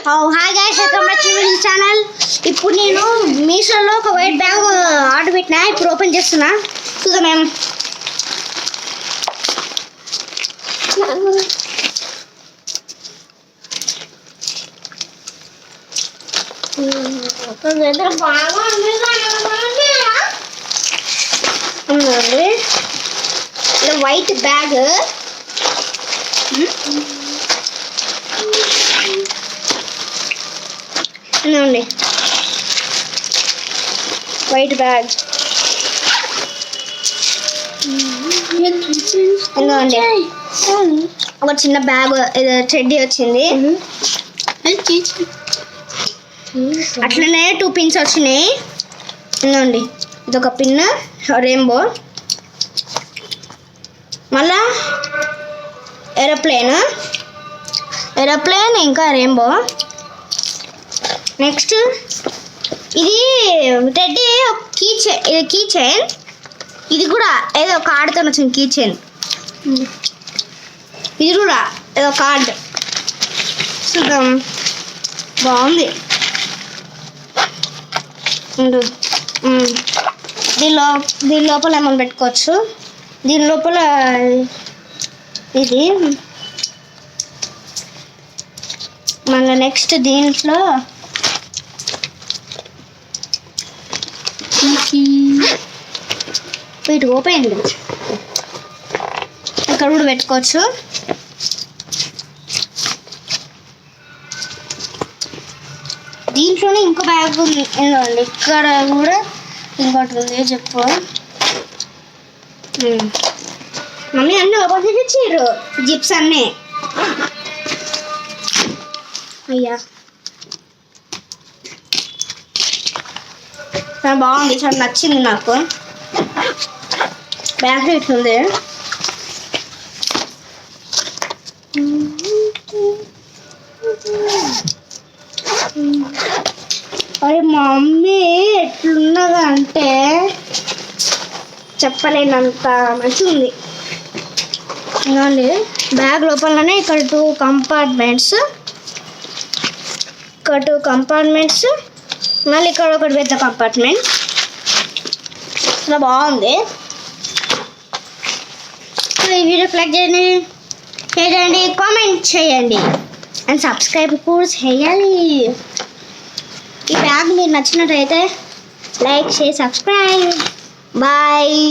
Hi guys, welcome back to my channel. ఇప్పుడు నేను మీషోలో ఒక వైట్ బ్యాగ్ ఆర్డర్ పెట్టినా. ఇప్పుడు ఓపెన్ చేస్తున్నా, చూద్దాం మేము. వైట్ బ్యాగ్ అండి, వైట్ బ్యాగ్ అండి. ఒక చిన్న బ్యాగ్ చెడ్డీ వచ్చింది. అట్లనే 2 పిన్స్ వచ్చినాయి. ఇంకోండి, ఇదొక పిన్ రెయిన్బో, మళ్ళా ఏరోప్లేన్ ఇంకా రెయిన్బో. నెక్స్ట్ ఇది టెడ్డీ కీ చైన్. ఇది కూడా ఏదో కార్డ్తో వచ్చింది కీ చైన్. ఇది కూడా ఏదో కార్డ్. చూద్దాం, బాగుంది. దీని లోపల ఏమైనా పెట్టుకోవచ్చు. దీని లోపల ఇది మళ్ళీ నెక్స్ట్ దీంట్లో వీటి ఓపెన్ ఇక్కడ కూడా పెట్టుకోవచ్చు. దీంట్లోనే ఇంకో బ్యాగ్ ఉంది. ఇక్కడ కూడా ఇంకోటి ఉంది. చెప్పు మమ్మీ, అన్నీ ఓపెన్ చేసి ఇచ్చారు జిప్స్ అన్నీ. అయ్యా, బాగుంది, చాలా నచ్చింది నాకు. బ్యాగ్ ఇట్లుంది. అరే మమ్మీ, ఎట్లున్నదంటే చెప్పలేనంత మంచిగా ఉంది. ఇదండి బ్యాగ్ లోపలనే ఇక్కడ 2 కంపార్ట్మెంట్స్, మళ్ళీ ఇక్కడ ఒకటి పెద్ద కంపార్ట్మెంట్. చాలా బాగుంది. ఈ వీడియో లైక్ చేయండి, షేర్ చేయండి, కామెంట్ చేయండి అండ్ సబ్స్క్రైబ్ కూడా చేయాలి. ఈ బ్యాగ్ మీకు నచ్చినట్టయితే లైక్ చేసి సబ్స్క్రైబ్. బాయ్.